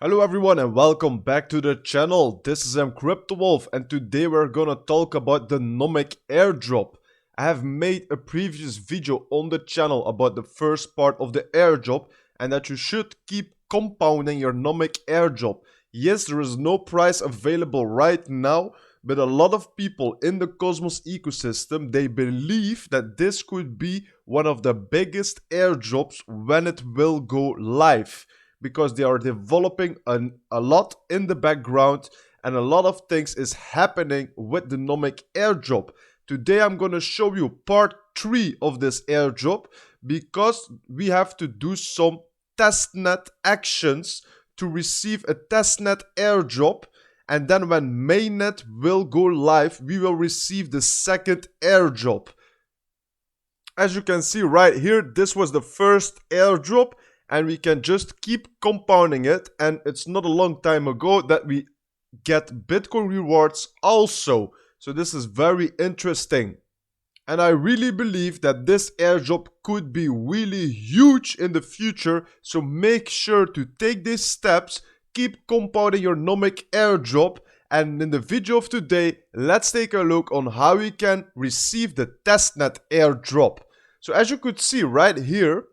Hello everyone and welcome back to the channel. This is CryptoWolf and today we're gonna talk about the Nomic airdrop. I have made a previous video on the channel about the first part of the airdrop and that you should keep compounding your Nomic airdrop. Yes, there is no price available right now, but a lot of people in the Cosmos ecosystem, they believe that this could be one of the biggest airdrops when it will go live. Because they are developing a lot in the background and a lot of things is happening with the Nomic airdrop. Today I'm going to show you part 3 of this airdrop because we have to do some testnet actions to receive a testnet airdrop, and then when Mainnet will go live we will receive the second airdrop. As you can see right here, this was the first airdrop. And we can just keep compounding it, and it's not a long time ago that we get Bitcoin rewards also. So this is very interesting. And I really believe that this airdrop could be really huge in the future. So make sure to take these steps, keep compounding your Nomic airdrop. And in the video of today, let's take a look on how we can receive the testnet airdrop. So as you could see right here,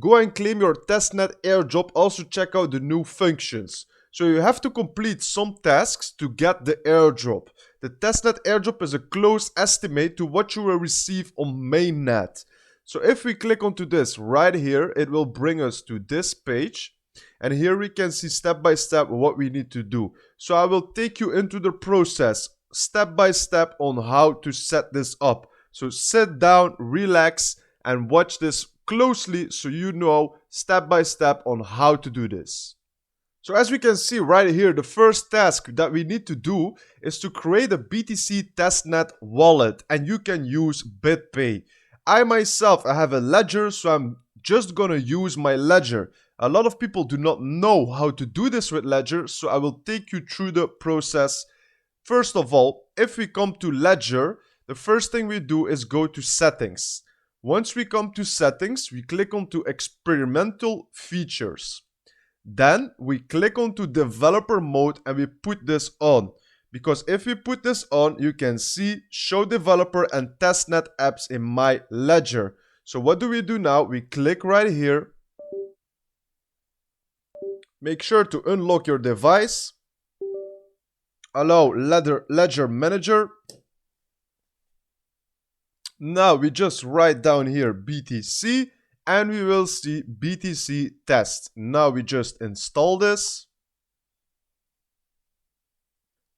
go and claim your testnet airdrop. Also check out the new functions. So you have to complete some tasks to get the airdrop. The testnet airdrop is a close estimate to what you will receive on Mainnet. So if we click onto this right here, it will bring us to this page. And here we can see step by step what we need to do. So I will take you into the process step by step on how to set this up. So sit down, relax, and watch this closely so you know step by step on how to do this. So as we can see right here, the first task that we need to do is to create a BTC testnet wallet, and you can use BitPay. I myself, I have a ledger, so I'm just gonna use my ledger. A lot of people do not know how to do this with ledger, so I will take you through the process. First of all, if we come to ledger, the first thing we do is go to settings. Once we come to settings, we click onto experimental features. Then we click onto developer mode and we put this on. Because if we put this on, you can see show developer and testnet apps in my ledger. So what do we do now? We click right here. Make sure to unlock your device. Allow ledger manager. Now we just write down here BTC and we will see BTC test. Now we just install this.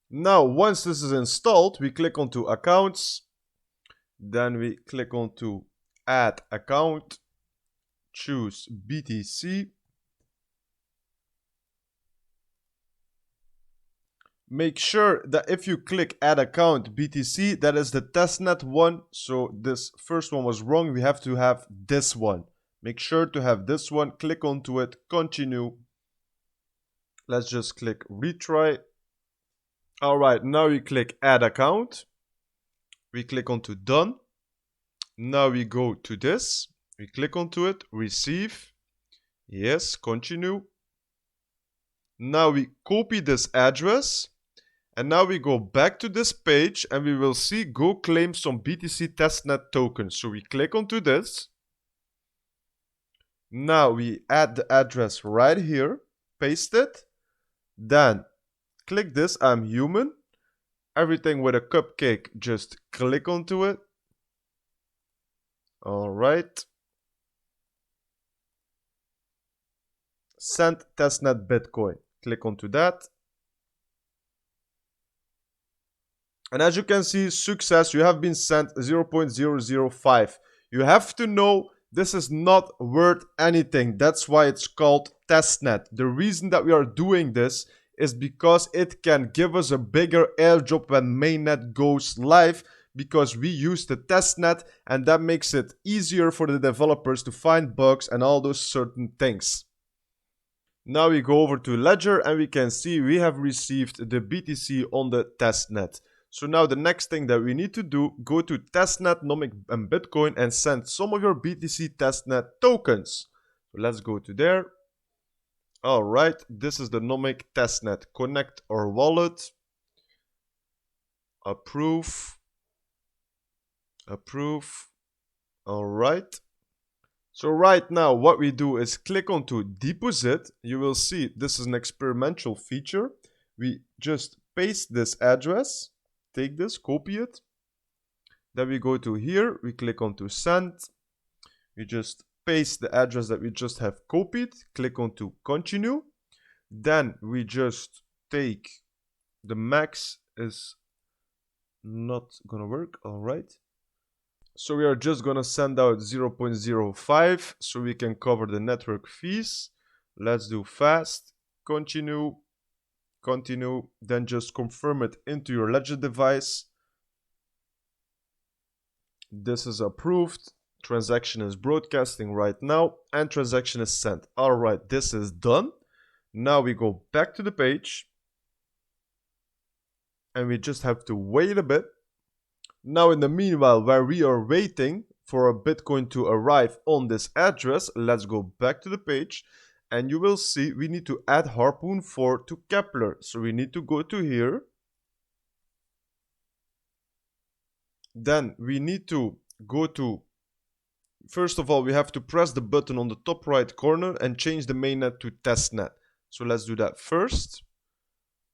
Now once this is installed, we click onto accounts. Then we click onto add account. Choose BTC. Make sure that if you click add account BTC, that is the testnet one. So this first one was wrong. We have to have this one. Make sure to have this one. Click onto it. Continue. Let's just click retry. All right. Now we click add account. We click onto done. Now we go to this. We click onto it. Receive. Yes. Continue. Now we copy this address. And now we go back to this page and we will see go claim some BTC testnet tokens. So we click onto this. Now we add the address right here, paste it. Then click this, I'm human. Everything with a cupcake, just click onto it. All right. Send testnet Bitcoin. Click onto that. And as you can see, success, you have been sent 0.005. You have to know this is not worth anything. That's why it's called testnet. The reason that we are doing this is because it can give us a bigger airdrop when Mainnet goes live, because we use the testnet and that makes it easier for the developers to find bugs and all those certain things. Now we go over to ledger and we can see we have received the BTC on the testnet. So now the next thing that we need to do, go to testnet, Nomic and Bitcoin and send some of your BTC testnet tokens. So let's go to there. Alright, this is the Nomic Testnet. Connect our wallet. Approve. Approve. Alright. So right now what we do is click onto deposit. You will see this is an experimental feature. We just paste this address. Take this, copy it. Then we go to here. We click onto send. We just paste the address that we just have copied. Click onto continue. Then we just take the max is not gonna work. Alright. So we are just gonna send out 0.05 so we can cover the network fees. Let's do fast. Continue. Continue. Then just confirm it into your ledger device. This is approved. Transaction is broadcasting right now and transaction is sent. Alright, this is done. Now we go back to the page and we just have to wait a bit. Now in the meanwhile, while we are waiting for a Bitcoin to arrive on this address, let's go back to the page and you will see we need to add Harpoon 4 to KEPLR. So we need to go to here. Then we need to go to, first of all, we have to press the button on the top right corner and change the mainnet to Testnet. So let's do that first.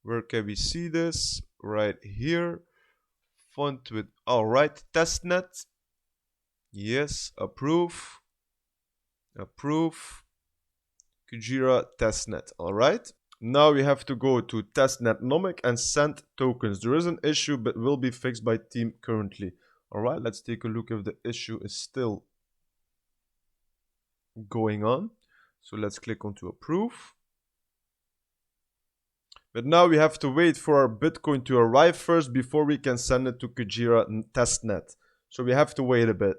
Where can we see this? Right here. Font with, alright, Testnet. Yes, approve. Approve. Kujira Testnet, alright. Now we have to go to Testnet Nomic and send tokens. There is an issue but will be fixed by team currently. Alright, let's take a look if the issue is still going on. So let's click on to approve. But now we have to wait for our Bitcoin to arrive first before we can send it to Kujira Testnet. So we have to wait a bit.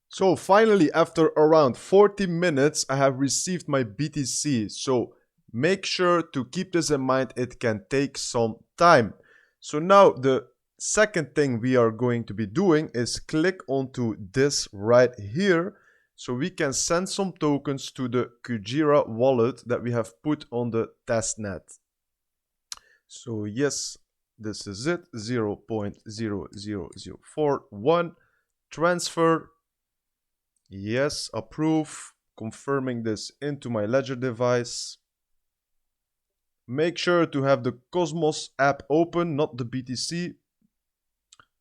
So finally, after around 40 minutes, I have received my BTC. So make sure to keep this in mind, it can take some time. So now the second thing we are going to be doing is click onto this right here. So we can send some tokens to the Kujira wallet that we have put on the testnet. So yes, this is it, 0.00041, transfer, yes, approve, confirming this into my ledger device. Make sure to have the Cosmos app open, not the BTC.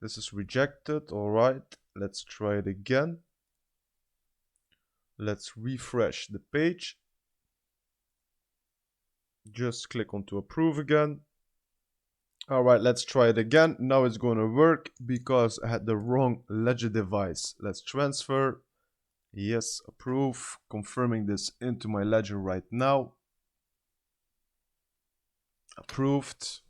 This is rejected, alright, let's try it again. Let's refresh the page. Just click on to approve again. Alright, let's try it again. Now it's going to work because I had the wrong ledger device. Let's transfer. Yes, approve. Confirming this into my ledger right now. Approved.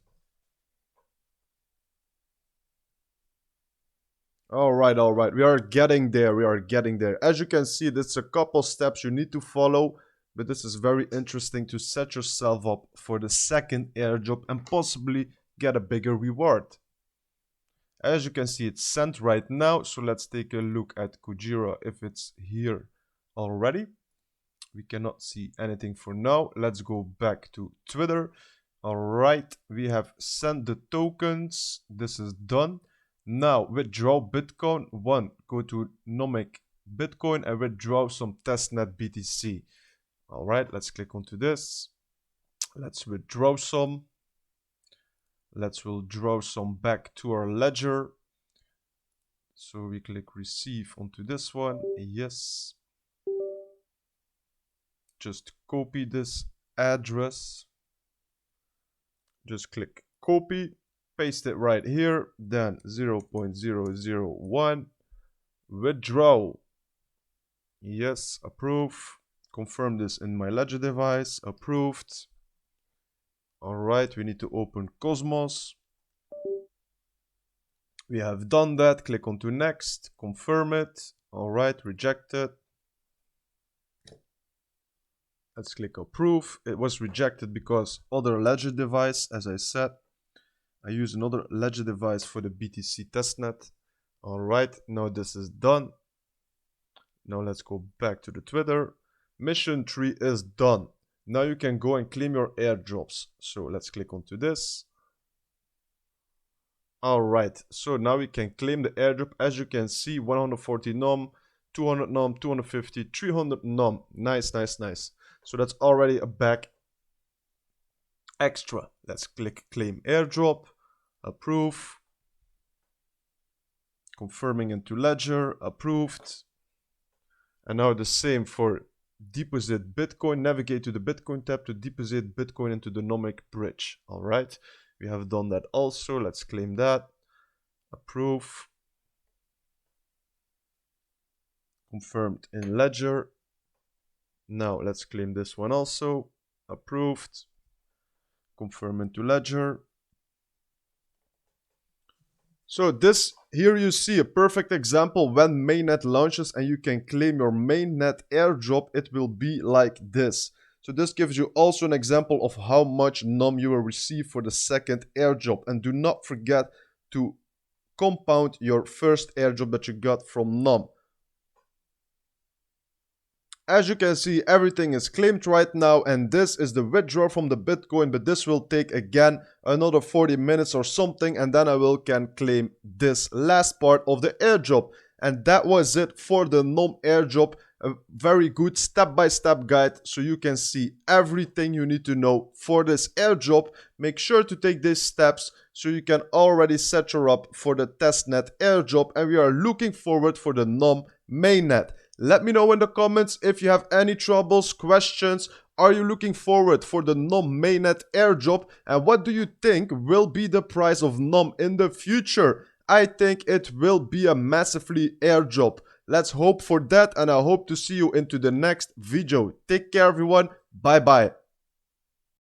Alright. We are getting there. As you can see, there's a couple steps you need to follow. But this is very interesting to set yourself up for the second airdrop and possibly get a bigger reward. As you can see, it's sent right now. So let's take a look at Kujira if it's here already. We cannot see anything for now. Let's go back to Twitter. Alright, we have sent the tokens. This is done. Now withdraw Bitcoin. Go to Nomic Bitcoin and withdraw some Testnet BTC. Alright, let's click onto this. Let's withdraw some. Let's withdraw some back to our ledger. So we click receive onto this one. Yes. Just copy this address. Just click copy. Paste it right here. Then 0.001. Withdraw. Yes, approve. Confirm this in my ledger device. Approved. Alright, we need to open Cosmos. We have done that. Click on to next. Confirm it. Alright, reject it. Let's click approve. It was rejected because other ledger device, as I said. I use another ledger device for the BTC testnet. Alright, now this is done. Now let's go back to the Twitter. Mission 3 is done. Now you can go and claim your airdrops. So let's click onto this. Alright, so now we can claim the airdrop. As you can see, 140 NOM, 200 NOM, 250, 300 NOM. Nice, nice, nice. So that's already a back extra. Let's click claim airdrop, approve, confirming into ledger, approved. And now the same for deposit Bitcoin. Navigate to the Bitcoin tab to deposit Bitcoin into the Nomic bridge. All right, we have done that also. Let's claim that, approve, confirmed in ledger. Now let's claim this one also, approved, confirm into ledger. So this here you see a perfect example when Mainnet launches and you can claim your Mainnet airdrop. It will be like this. So this gives you also an example of how much NOM you will receive for the second airdrop. And do not forget to compound your first airdrop that you got from NOM. As you can see, everything is claimed right now, and this is the withdrawal from the Bitcoin, but this will take again another 40 minutes or something, and then I can claim this last part of the airdrop. And that was it for the NOM airdrop. A very good step-by-step guide so you can see everything you need to know for this airdrop. Make sure to take these steps so you can already set her up for the Testnet airdrop, and we are looking forward for the NOM mainnet. Let me know in the comments if you have any troubles, questions. Are you looking forward for the NOM mainnet airdrop? And what do you think will be the price of NOM in the future? I think it will be a massively airdrop. Let's hope for that, and I hope to see you into the next video. Take care everyone. Bye bye.